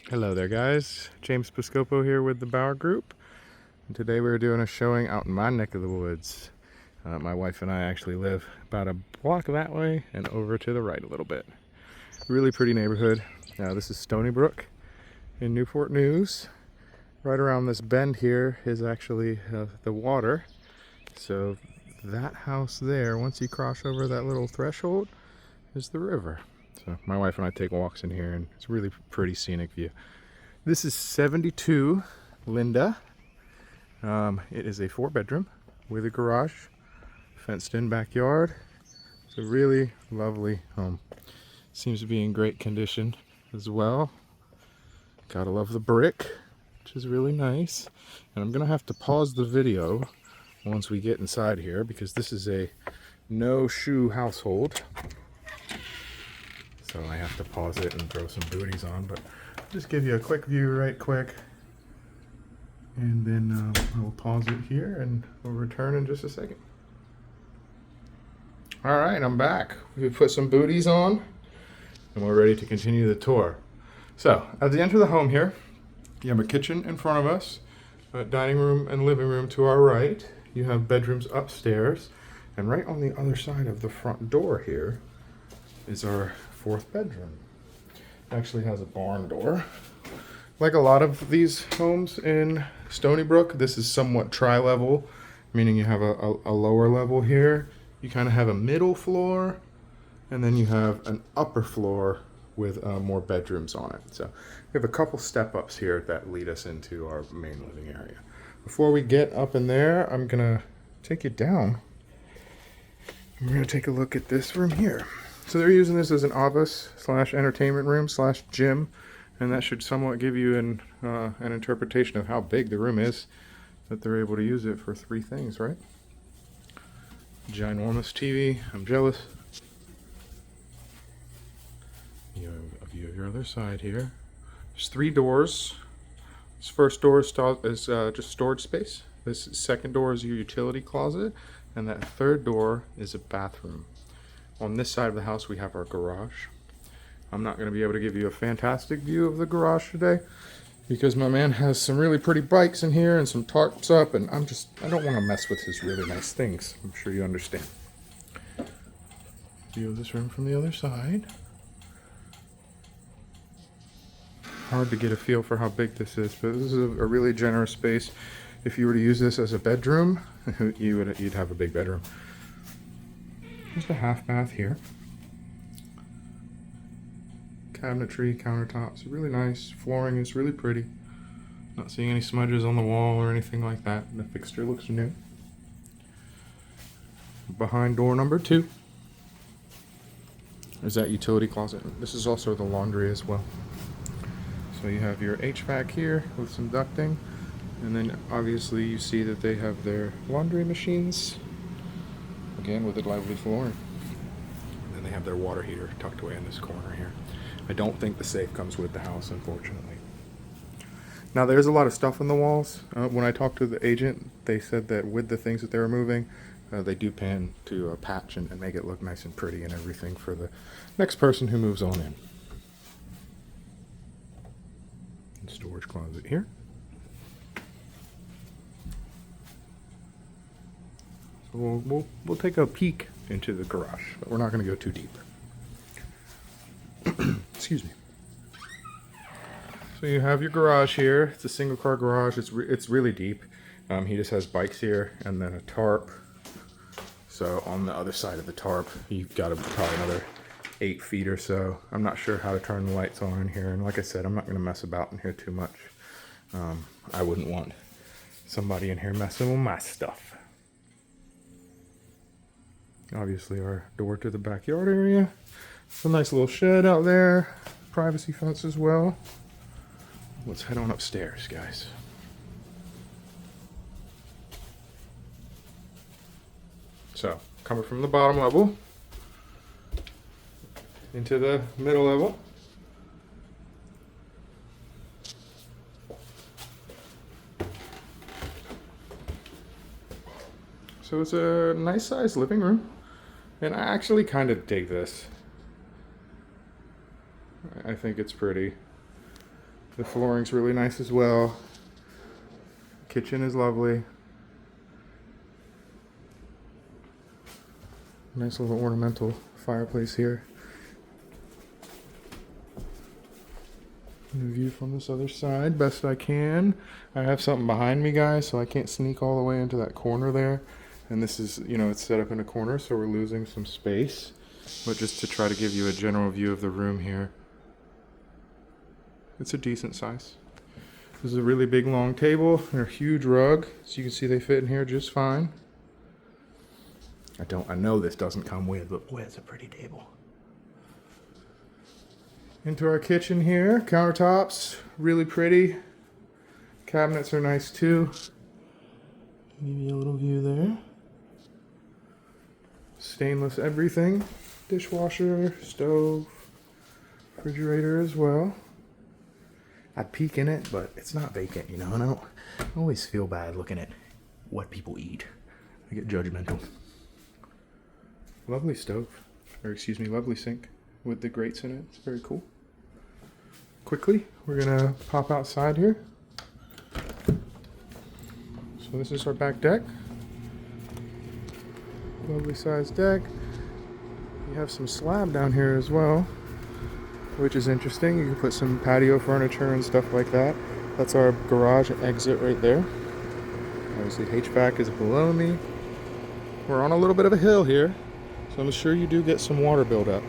Hello there guys, James Piscopo here with the Bauer Group, and today we're doing a showing out in my neck of the woods. My wife and I actually live about a block that way and over to the right a little bit. Really pretty neighborhood. This is Stony Brook in Newport News. Right around this bend here is actually the water. So that house there, once you cross over that little threshold, is the river. So my wife and I take walks in here and it's a really pretty scenic view. This is 72 Linda. It is a 4-bedroom with a garage, fenced in backyard. It's a really lovely home. Seems to be in great condition as well. Gotta love the brick, which is really nice. And I'm gonna have to pause the video once we get inside here because this is a no shoe household. So I have to pause it and throw some booties on, but just give you a quick view right quick, and then I will pause it here and we'll return in just a second. All right, I'm back. We put some booties on and we're ready to continue the tour. So as you enter the home here, you have a kitchen in front of us, a dining room and living room to our right. You have bedrooms upstairs, and right on the other side of the front door here is our 4th bedroom. It actually has a barn door. Like a lot of these homes in Stony Brook, this is somewhat tri-level, meaning you have a lower level here. You kind of have a middle floor, and then you have an upper floor with more bedrooms on it. So we have a couple step-ups here that lead us into our main living area. Before we get up in there, I'm gonna take you down. We're gonna take a look at this room here. So they're using this as an office / entertainment room / gym, and that should somewhat give you an interpretation of how big the room is, that they're able to use it for 3 things, right? Ginormous TV, I'm jealous. You have a view of your other side here. There's 3 doors. This first door is just storage space. This second door is your utility closet, and that third door is a bathroom. On this side of the house we have our garage. I'm not going to be able to give you a fantastic view of the garage today because my man has some really pretty bikes in here and some tarps up, and I don't want to mess with his really nice things. I'm sure you understand. View of this room from the other side. Hard to get a feel for how big this is, but this is a really generous space. If you were to use this as a bedroom, you'd have a big bedroom. Just a half bath here. Cabinetry, countertops, really nice. Flooring is really pretty. Not seeing any smudges on the wall or anything like that. The fixture looks new. Behind door number 2 is that utility closet. This is also the laundry as well. So you have your HVAC here with some ducting, and then obviously you see that they have their laundry machines, again with the lively flooring. And then they have their water heater tucked away in this corner here. I don't think the safe comes with the house, unfortunately. Now there's a lot of stuff on the walls. When I talked to the agent, they said that with the things that they were moving, they do plan to patch and make it look nice and pretty and everything for the next person who moves on in. Storage closet here. So we'll take a peek into the garage, but we're not going to go too deep. Excuse me. So you have your garage here. It's a single car garage. It's really deep. He just has bikes here and then a tarp. So on the other side of the tarp, you've got probably another 8 feet or so. I'm not sure how to turn the lights on in here, and like I said, I'm not going to mess about in here too much. I wouldn't want somebody in here messing with my stuff. Obviously our door to the backyard area. It's a nice little shed out there. Privacy fence as well. Let's head on upstairs, guys. So, coming from the bottom level into the middle level. So it's a nice sized living room, and I actually kind of dig this. I think it's pretty. The flooring's really nice as well. Kitchen is lovely. Nice little ornamental fireplace here. And the view from this other side, best I can. I have something behind me, guys, so I can't sneak all the way into that corner there. And this is, you know, it's set up in a corner, so we're losing some space. But just to try to give you a general view of the room here, it's a decent size. This is a really big long table and a huge rug, so you can see they fit in here just fine. I know this doesn't come with, but boy, it's a pretty table. Into our kitchen here, countertops, really pretty. Cabinets are nice too. Give you a little view there. Stainless everything. Dishwasher, stove, refrigerator as well. I'd peek in it, but it's not vacant, you know, and I always feel bad looking at what people eat. I get judgmental. Lovely stove, or excuse me, lovely sink with the grates in it. It's very cool. Quickly, we're gonna pop outside here. So this is our back deck. Lovely sized deck. We have some slab down here as well, which is interesting. You can put some patio furniture and stuff like that. That's our garage exit right there. Obviously HVAC is below me. We're on a little bit of a hill here, so I'm sure you do get some water buildup.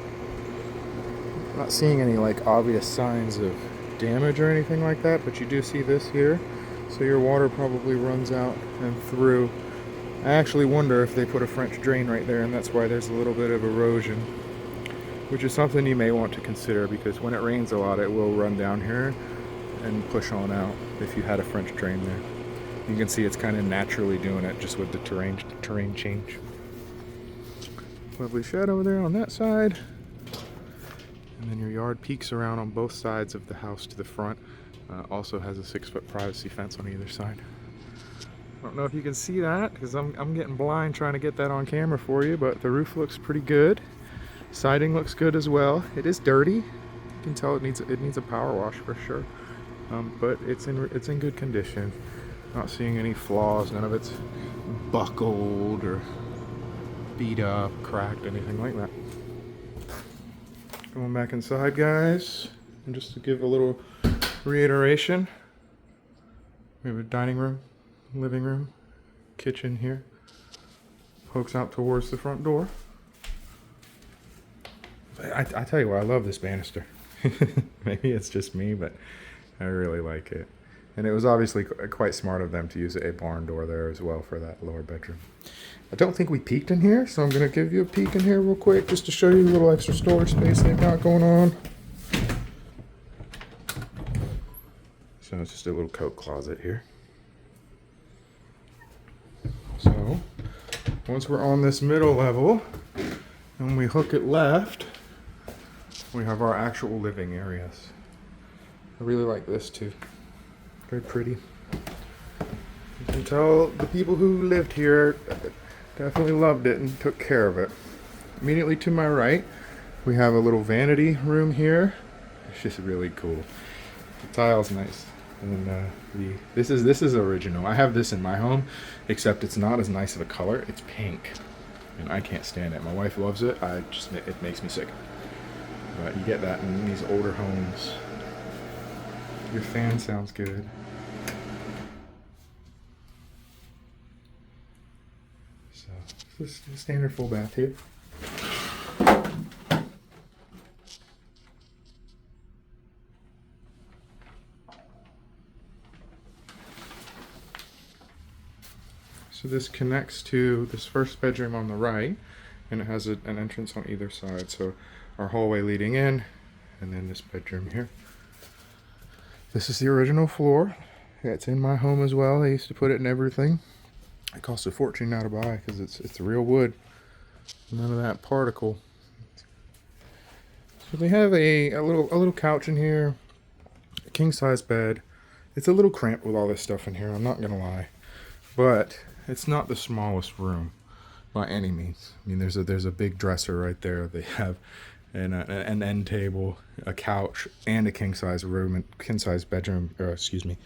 I'm not seeing any like obvious signs of damage or anything like that, but you do see this here. So your water probably runs out and through. I actually wonder if they put a French drain right there, and that's why there's a little bit of erosion, which is something you may want to consider, because when it rains a lot, it will run down here and push on out if you had a French drain there. You can see it's kind of naturally doing it just with the terrain change. Lovely shed over there on that side. And then your yard peeks around on both sides of the house to the front. Also has a 6-foot privacy fence on either side. I don't know if you can see that because I'm getting blind trying to get that on camera for you, but the roof looks pretty good. Siding looks good as well. It is dirty. You can tell it needs a power wash for sure, but it's in good condition. Not seeing any flaws. None of it's buckled or beat up, cracked, anything like that. Going back inside, guys, and just to give a little reiteration, we have a dining room, living room, kitchen here. Pokes out towards the front door. I tell you what, I love this banister. Maybe it's just me, but I really like it. And it was obviously quite smart of them to use a barn door there as well for that lower bedroom. I don't think we peeked in here, so I'm going to give you a peek in here real quick just to show you a little extra storage space they've got going on. So it's just a little coat closet here. So once we're on this middle level and we hook it left, we have our actual living areas. I really like this too. Very pretty. You can tell the people who lived here definitely loved it and took care of it. Immediately to my right, we have a little vanity room here. It's just really cool. The tile's nice. And this is original. I have this in my home, except it's not as nice of a color. It's pink, and I can't stand it. My wife loves it. It makes me sick. But you get that in these older homes. Your fan sounds good. So this is the standard full bath here. So this connects to this first bedroom on the right, and it has an entrance on either side. So our hallway leading in, and then this bedroom here. This is the original floor. It's in my home as well. They used to put it in everything. It costs a fortune now to buy because it's real wood. None of that particle. So they have a little couch in here, a king size bed. It's a little cramped with all this stuff in here, I'm not gonna lie. But it's not the smallest room by any means. I mean, there's a big dresser right there. They have and an end table, a couch, and a king size room and king size bedroom, or excuse me,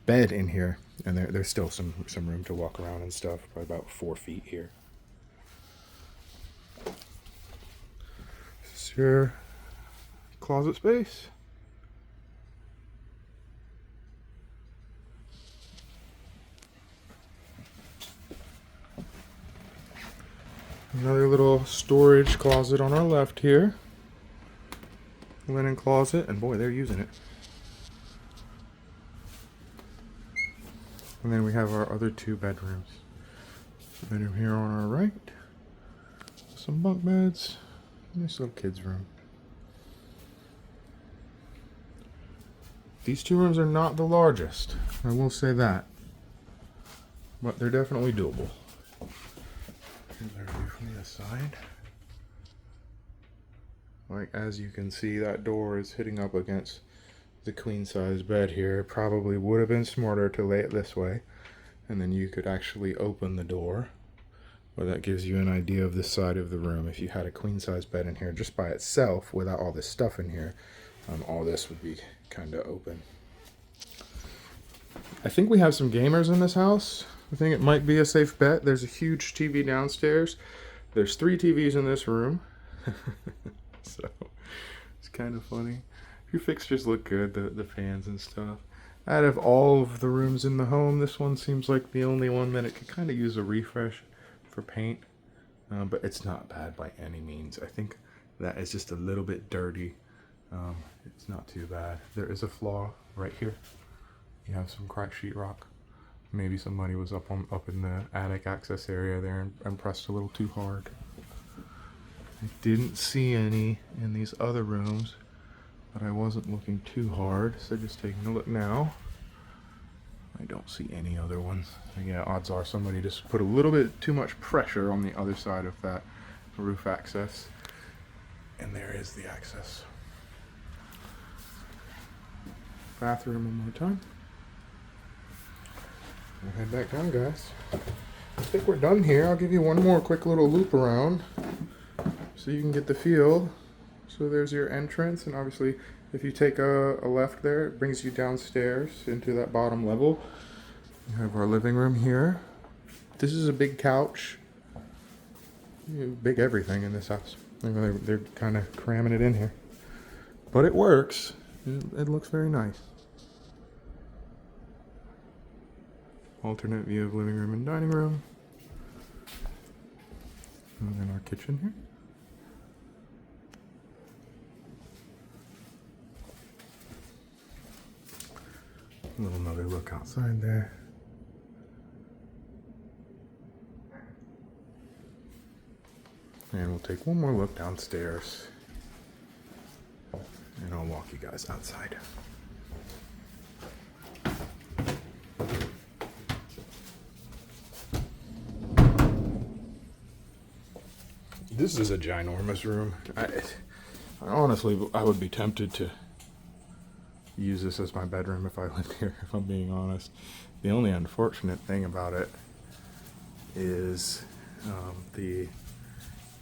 bed in here. And there's still some room to walk around and stuff. Probably about 4 feet here. This is your closet space. Another little storage closet on our left here. Linen closet, and boy, they're using it. And then we have our other 2 bedrooms. Bedroom here on our right. Some bunk beds. Nice little kids' room. These 2 rooms are not the largest, I will say that. But they're definitely doable. Here's our view from the side. Like, as you can see, that door is hitting up against the queen size bed here. It probably would have been smarter to lay it this way, and then you could actually open the door. But that gives you an idea of the side of the room. If you had a queen size bed in here just by itself without all this stuff in here, all this would be kind of open. I think we have some gamers in this house. I think it might be a safe bet. There's a huge TV downstairs. There's 3 TVs in this room. So it's kind of funny. Your fixtures look good, the fans and stuff. Out of all of the rooms in the home, this one seems like the only one that it could kind of use a refresh for paint. But it's not bad by any means. I think that is just a little bit dirty. It's not too bad. There is a flaw right here. You have some cracked sheetrock. Maybe somebody was up in the attic access area there and pressed a little too hard. I didn't see any in these other rooms, but I wasn't looking too hard, so just taking a look now. I don't see any other ones. Yeah, odds are somebody just put a little bit too much pressure on the other side of that roof access. And there is the access. Bathroom one more time. We'll head back down, guys. I think we're done here. I'll give you one more quick little loop around so you can get the feel. So there's your entrance, and obviously if you take a left there, it brings you downstairs into that bottom level. We have our living room here. This is a big couch. Big everything in this house. They're kind of cramming it in here. But it works. It looks very nice. Alternate view of living room and dining room. And then our kitchen here. A little another look outside there. And we'll take one more look downstairs. And I'll walk you guys outside. This is a ginormous room. I honestly, I would be tempted to use this as my bedroom if I lived here, if I'm being honest. The only unfortunate thing about it is the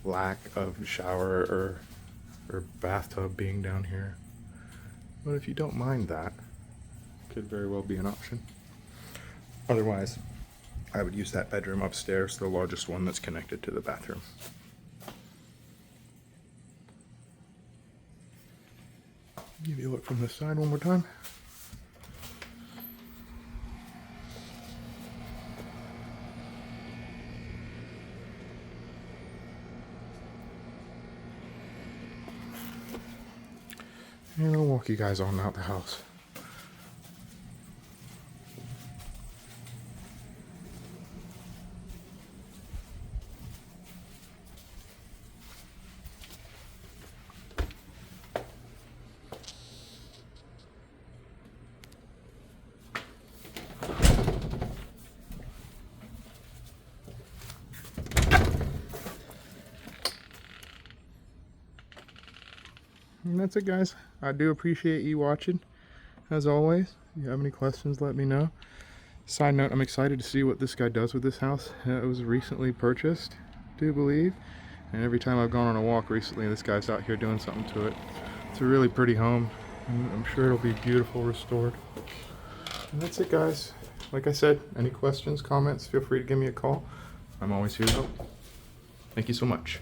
lack of shower or bathtub being down here. But if you don't mind that, it could very well be an option. Otherwise, I would use that bedroom upstairs, the largest one that's connected to the bathroom. Give you a look from this side one more time. And I'll walk you guys on out the house. And that's it, guys. I do appreciate you watching, as always. If you have any questions, let me know. Side note, I'm excited to see what this guy does with this house. It was recently purchased, I do believe. And every time I've gone on a walk recently, this guy's out here doing something to it. It's a really pretty home, and I'm sure it'll be beautiful restored. And that's it, guys. Like I said, any questions, comments, feel free to give me a call. I'm always here to help. Thank you so much.